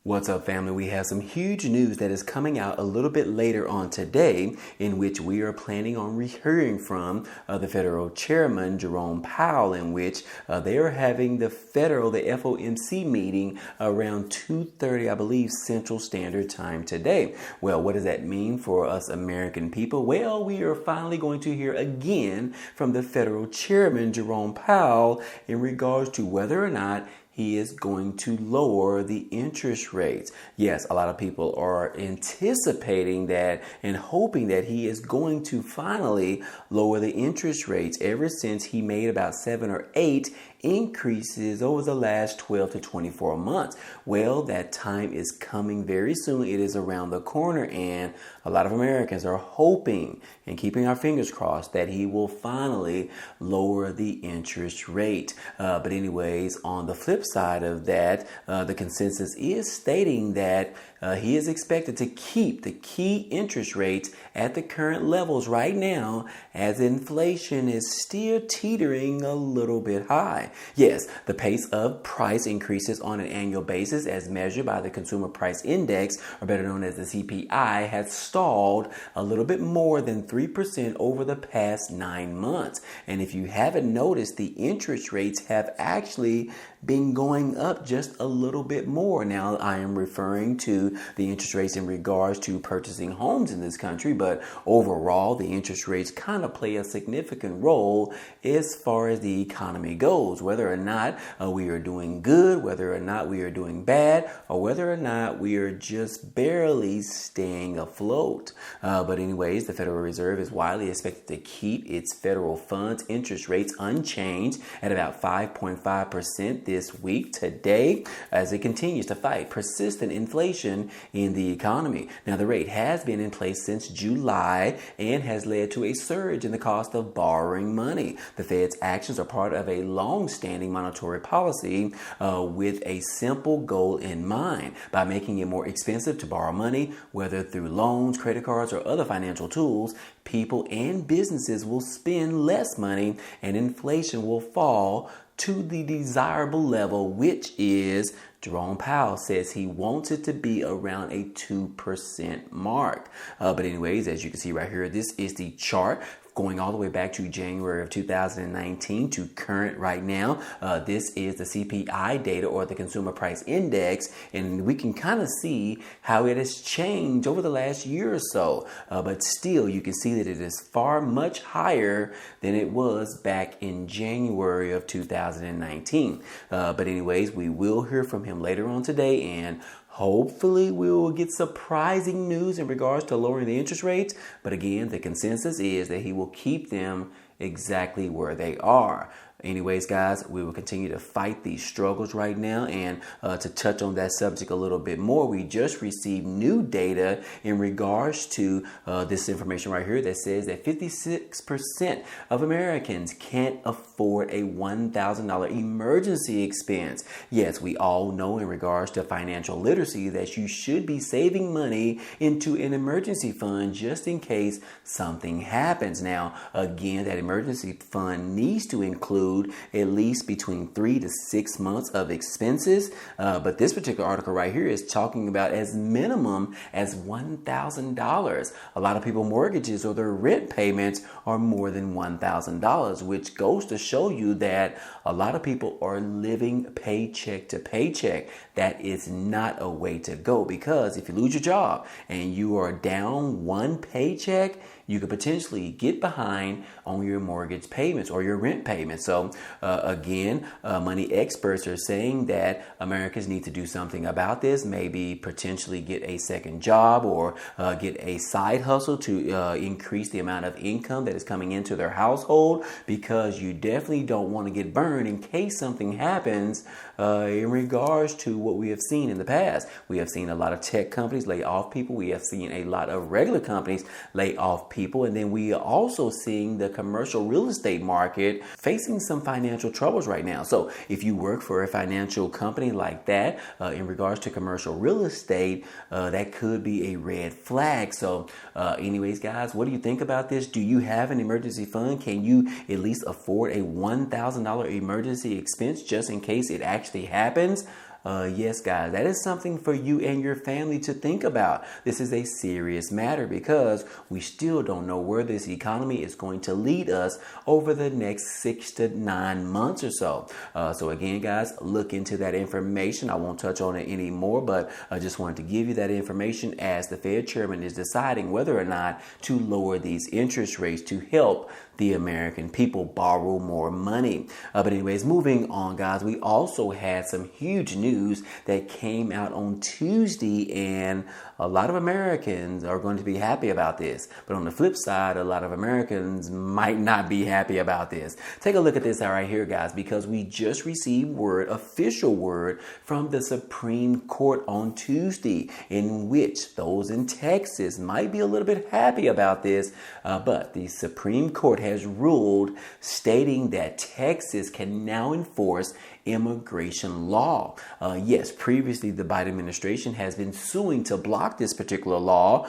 What's up, family? We have some huge news that is coming out a little bit later on today, in which we are planning on hearing from the federal chairman, Jerome Powell, in which they are having the FOMC meeting around 2:30, I believe, Central Standard Time today. Well, what does that mean for us American people? Well, we are finally going to hear again from the federal chairman, Jerome Powell, in regards to whether or not he is going to lower the interest rates. Yes, a lot of people are anticipating that and hoping that he is going to finally lower the interest rates ever since he made about 7 or 8 increases over the last 12 to 24 months. Well, that time is coming very soon. It is around the corner, and a lot of Americans are hoping and keeping our fingers crossed that he will finally lower the interest rate. But anyways, on the flip side of that, the consensus is stating that he is expected to keep the key interest rates at the current levels right now, as inflation is still teetering a little bit high. Yes, the pace of price increases on an annual basis, as measured by the Consumer Price Index, or better known as the CPI, has stalled a little bit more than 3% over the past 9 months. And if you haven't noticed, the interest rates have actually been going up just a little bit more. Now, I am referring to the interest rates in regards to purchasing homes in this country, but overall, the interest rates kind of play a significant role as far as the economy goes, whether or not we are doing good, whether or not we are doing bad, or whether or not we are just barely staying afloat. But anyways, the Federal Reserve is widely expected to keep its federal funds interest rates unchanged at about 5.5% this week today, as it continues to fight persistent inflation in the economy. Now, the rate has been in place since July and has led to a surge in the cost of borrowing money. The Fed's actions are part of a long-standing monetary policy with a simple goal in mind: by making it more expensive to borrow money, whether through loans, credit cards, or other financial tools, people and businesses will spend less money and inflation will fall to the desirable level, which is, Jerome Powell says he wants it to be around a 2% mark. But anyways, as you can see right here, this is the chart going all the way back to January of 2019 to current right now. This is the CPI data, or the Consumer Price Index, and we can kind of see how it has changed over the last year or so. But still, you can see that it is far much higher than it was back in January of 2019. But anyways, we will hear from him later on today, and hopefully we will get surprising news in regards to lowering the interest rates. But again, the consensus is that he will keep them exactly where they are. Anyways, guys, we will continue to fight these struggles right now. And to touch on that subject a little bit more, we just received new data in regards to this information right here that says that 56% of Americans can't afford a $1,000 emergency expense. Yes, we all know in regards to financial literacy that you should be saving money into an emergency fund just in case something happens. Now, again, that emergency fund needs to include at least between 3 to 6 months of expenses. But this particular article right here is talking about as minimum as $1,000. A lot of people mortgages or their rent payments are more than $1,000, which goes to show you that a lot of people are living paycheck to paycheck. That is not a way to go, because if you lose your job and you are down one paycheck, you could potentially get behind on your mortgage payments or your rent payments. So again, money experts are saying that Americans need to do something about this, maybe potentially get a second job or get a side hustle to increase the amount of income that is coming into their household, because you definitely don't want to get burned in case something happens in regards to what we have seen in the past. We have seen a lot of tech companies lay off people. We have seen a lot of regular companies lay off people. And then we are also seeing the commercial real estate market facing some financial troubles right now. So if you work for a financial company like that, in regards to commercial real estate, that could be a red flag. So anyways, guys, what do you think about this? Do you have an emergency fund? Can you at least afford a $1,000 emergency expense just in case it actually happens? Yes, guys, that is something for you and your family to think about. This is a serious matter because we still don't know where this economy is going to lead us over the next 6 to 9 months or so. So again, guys, look into that information. I won't touch on it anymore, but I just wanted to give you that information as the Fed chairman is deciding whether or not to lower these interest rates to help the American people borrow more money. But anyways, moving on, guys, we also had some huge news that came out on Tuesday, and a lot of Americans are going to be happy about this. But on the flip side, a lot of Americans might not be happy about this. Take a look at this right here, guys, because we just received word, official word, from the Supreme Court on Tuesday, in which those in Texas might be a little bit happy about this, but the Supreme Court has ruled, stating that Texas can now enforce immigration law. Yes, previously the Biden administration has been suing to block this particular law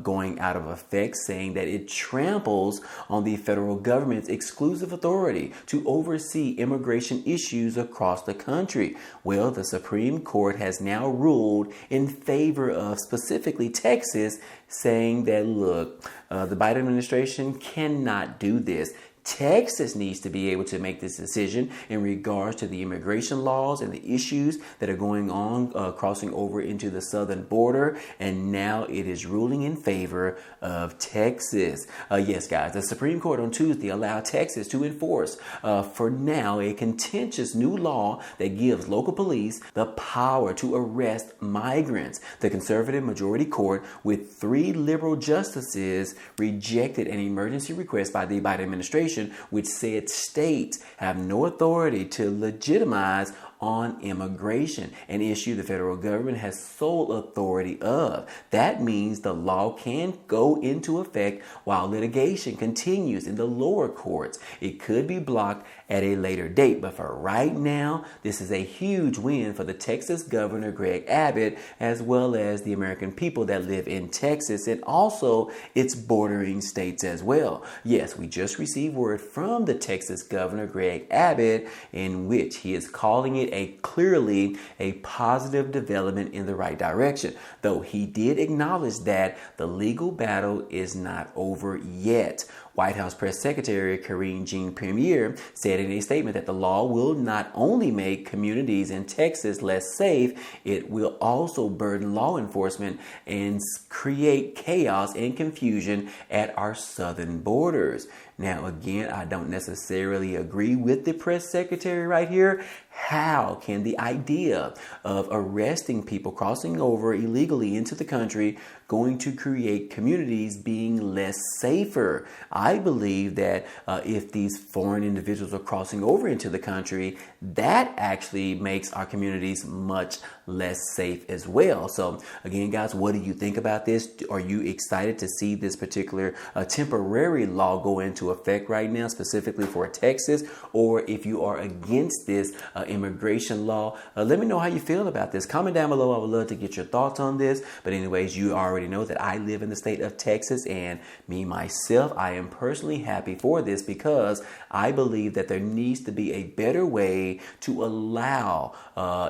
going out of effect, saying that it tramples on the federal government's exclusive authority to oversee immigration issues across the country. Well, the Supreme Court has now ruled in favor of specifically Texas, saying that, look, the Biden administration cannot do this. Texas needs to be able to make this decision in regards to the immigration laws and the issues that are going on crossing over into the southern border. And now it is ruling in favor of Texas. Yes, guys, the Supreme Court on Tuesday allowed Texas to enforce, for now, a contentious new law that gives local police the power to arrest migrants. The conservative majority court, with 3 liberal justices, rejected an emergency request by the Biden administration, which said states have no authority to legitimize on immigration, an issue the federal government has sole authority of. That means the law can go into effect while litigation continues in the lower courts. It could be blocked at a later date, but for right now, this is a huge win for the Texas Governor Greg Abbott, as well as the American people that live in Texas and also its bordering states as well. Yes, we just received word from the Texas Governor Greg Abbott, in which he is calling it clearly a positive development in the right direction, though he did acknowledge that the legal battle is not over yet. White House Press Secretary Karine Jean-Pierre said in a statement that the law will not only make communities in Texas less safe, it will also burden law enforcement and create chaos and confusion at our southern borders. Now, again, I don't necessarily agree with the press secretary right here. How can the idea of arresting people crossing over illegally into the country going to create communities being less safer? I believe that if these foreign individuals are crossing over into the country, that actually makes our communities much less safe as well. So again, guys, what do you think about this? Are you excited to see this particular temporary law go into effect right now, specifically for Texas? Or if you are against this immigration law, let me know how you feel about this. Comment down below. I would love to get your thoughts on this. But anyways, you already know that I live in the state of Texas, and me, myself, I am personally happy for this because I believe that there needs to be a better way to allow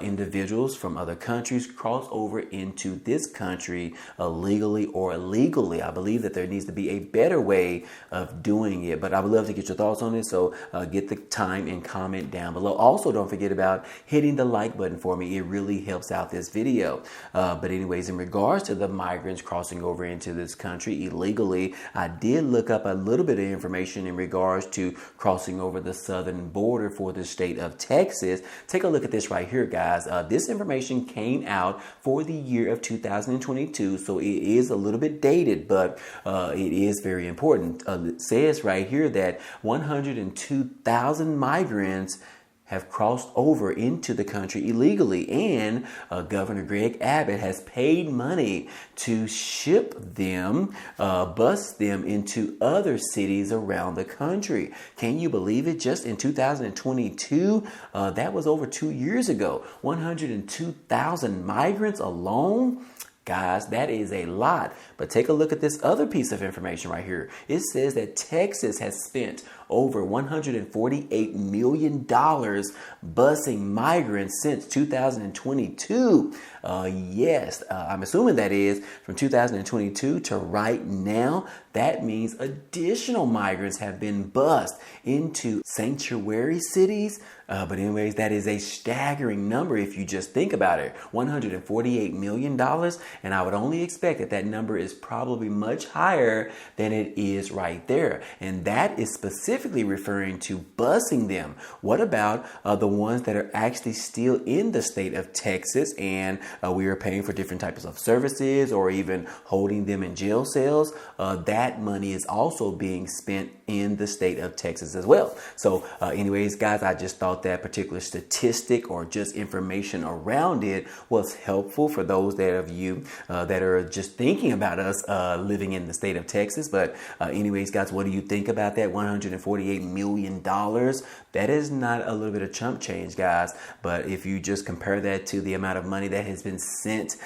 individuals from other countries cross over into this country legally or illegally. I believe that there needs to be a better way of doing it, but I would love to get your thoughts on it. So get the time and comment down below. Also, don't forget about hitting the like button for me. It really helps out this video. But anyways, in regards to the migrants crossing over into this country illegally, I did look up a little bit of information in regards to crossing over the southern border for the state of Texas. Take a look at this right here, guys. This information came out for the year of 2022, so it is a little bit dated, but it is very important. It says right here that 102,000 migrants have crossed over into the country illegally, and Governor Greg Abbott has paid money to ship them, bus them into other cities around the country. Can you believe it? Just in 2022, that was over 2 years ago, 102,000 migrants alone. Guys, that is a lot. But take a look at this other piece of information right here. It says that Texas has spent over $148 million busing migrants since 2022. Yes, I'm assuming that is from 2022 to right now. That means additional migrants have been bused into sanctuary cities. But anyways, that is a staggering number if you just think about it. $148 million. And I would only expect that that number is probably much higher than it is right there. And that is specifically referring to busing them. What about the ones that are actually still in the state of Texas and we are paying for different types of services or even holding them in jail cells? That money is also being spent in the state of Texas as well. So anyways, guys, I just thought that particular statistic or just information around it was helpful for those of you that are just thinking about us living in the state of Texas. But anyways, guys, what do you think about that? $148 million. That is not a little bit of chump change, guys. But if you just compare that to the amount of money that has been sent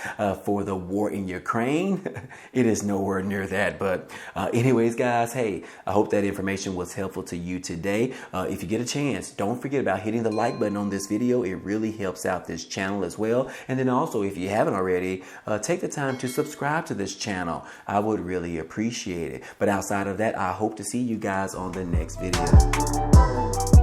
for the war in Ukraine, it is nowhere near that. But anyways, guys, hey, I hope that information was helpful to you today. If you get a chance, don't forget about hitting the like button on this video. It really helps out this channel as well. And then also, if you haven't already, take the time to subscribe to this channel. I would really appreciate it. But outside of that, I hope to see you guys on the next video.